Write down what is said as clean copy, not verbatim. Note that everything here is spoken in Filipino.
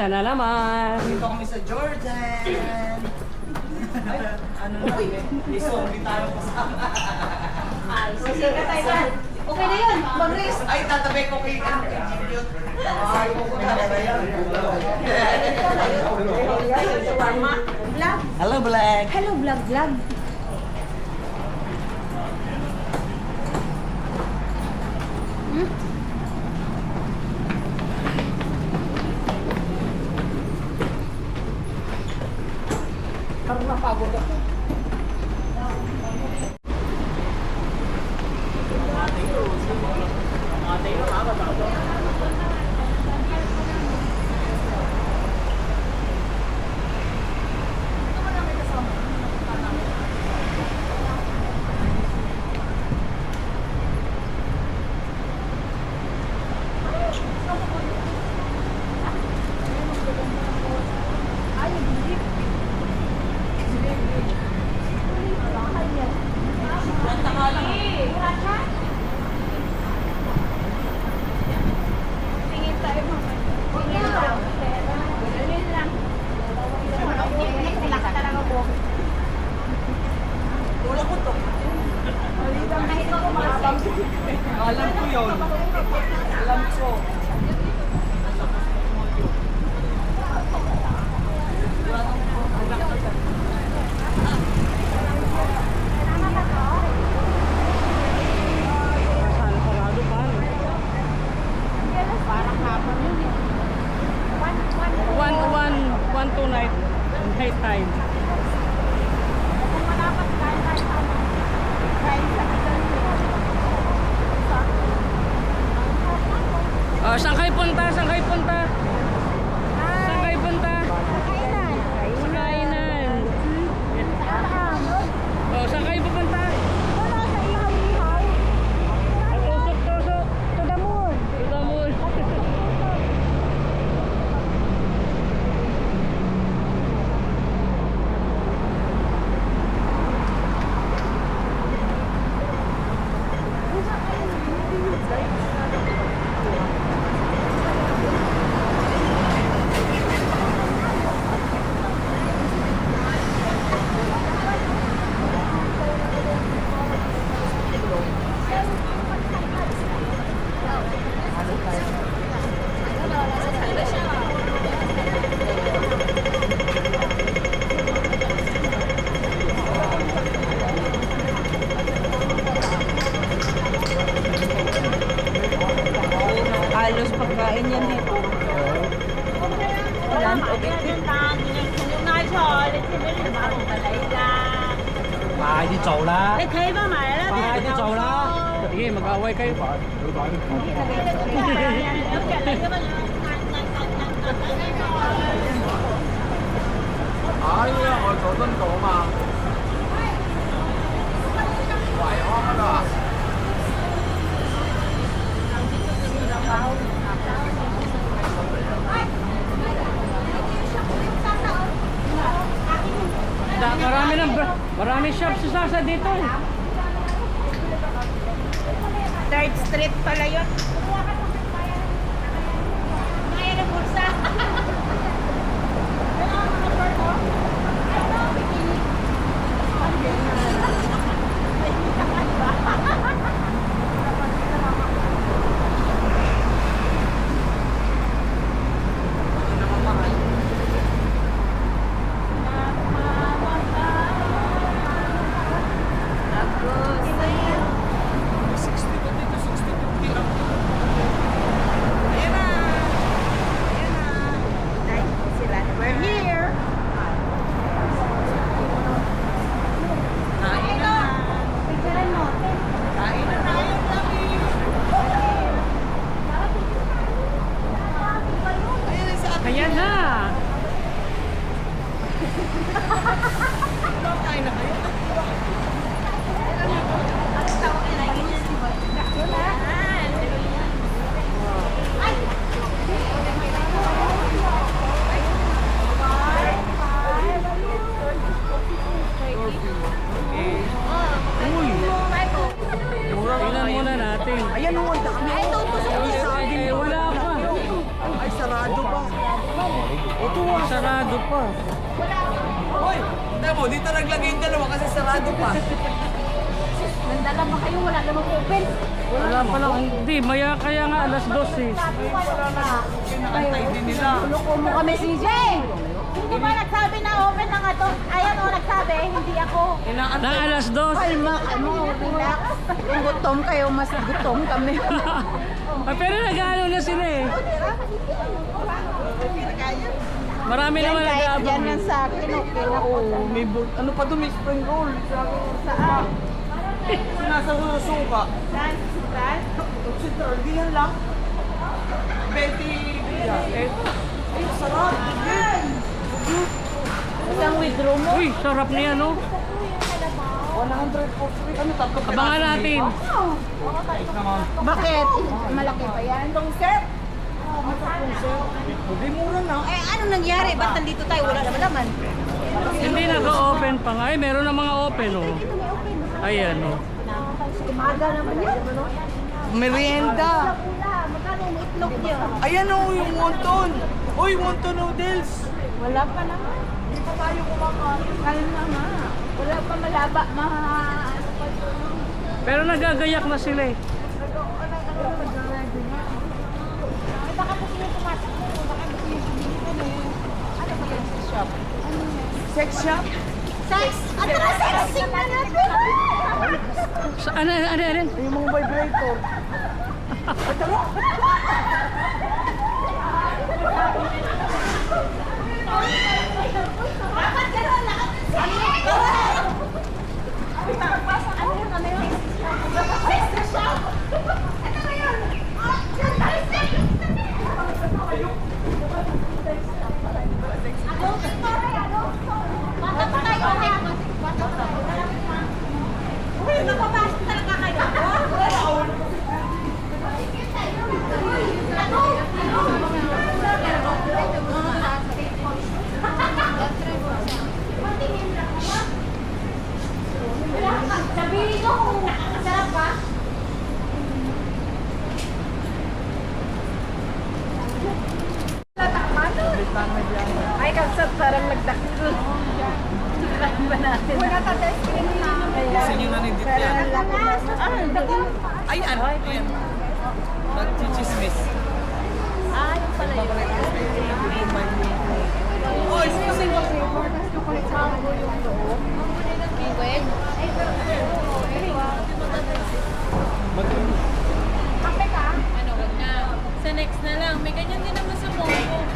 Isa na naman. Dito kami sa Jordan. Ay, ano na? May zombie tayo kasama. Sige ka tayo dyan. Okay na yun. Mag-race. Ay, tatabi ko kay Jimmy. Ay, pupunta na yan. Vlog. Hello, Black. Hello, vlog. Parang napagod ako. Alam ko yun. Alam ko. Parang hapon yun eh. One to night time. Kung malapat kain tayo sa ano. Kain sa Oh, saan kayo punta? Saan kayo punta? Saan kayo punta? kainan. Sa kainan. Oh, saan kayo pupunta? Wala sa ihaw-ihaw. Tusok-tusok. To the moon. To the moon. Halos pagkain yan dito. Alam, okay.快啲做啦！你睇翻埋啦，快啲做啦！ Sige, mag-away kayo.哎呀，我佐敦島嘛，維康嗰度啊！ Marami shop sa Sasa dito. Third Street pala yun. Ngayon ang bulsa. We're here. Tingnan mo, dito naglagay yung dalawa kasi sarado pa. Nandala ba kayo? Wala namang open. Wala pa lang. Hindi, maya kaya nga alas 12 eh. Sabi wala na. Kinakantay din nila. Loko mo kami, CJ! Hindi ba nagsabi na open na nga to? Ayan o, nagsabi, hindi ako. Na alas 2. Kalma, ano, relax. Kung gutom kayo, mas gutom kami. Ah, pero nag-ano na sila eh. Marami naman nag-aabang. Yan yan sa akin, okay na po. May ano pa doon, may spring roll. Saan? Nasa suka. Saan? Saan? Central, di yan lang. Betty. Ay, sarap. Isang withdraw mo? Uy, sarap niya no. 143 kami, tatlo. Abangan natin. Bakit? Malaki pa yan? Itong set? Hindi mura na. Eh, ano nangyari? Ba't nandito tayo? Wala naman naman. Hindi naka-open pa nga. Ay, meron na mga open oh. Ayan oh. Umaga naman yan. Merienda. Magkano yung itlog niyo? Ayan o, yung wonton. Uy, wonton noodles. Wala pa naman. Hindi pa tayo kumakain. Kain na nga. Wala pa malaba. Pero nagagayak na sila eh. Baka po sila pumasok mo. Baka po sila bumili ka na yun. Ano ba yung sex shop? Sex shop? Sex? Ano na sexing na natin? Ano? Yung mga vibrator. Dapat gano'n. Ano yun? Ano yun? Sex shop? Ano ba yun? Bata pa tayo. Uy, napapasok talaga kayo. Sabihin ko kung sarap ba? Ay, kapsat parang nagdakil. Ba natin? Wala ka test cream na. Kasi yung nanindit yan. Ayan, ayan. Nagchichismis. Ah, yung pala yun. Oy, kasi Wait. Kape ka? Ano, wag na. Sa next na lang. May ganyan din naman sa Momo.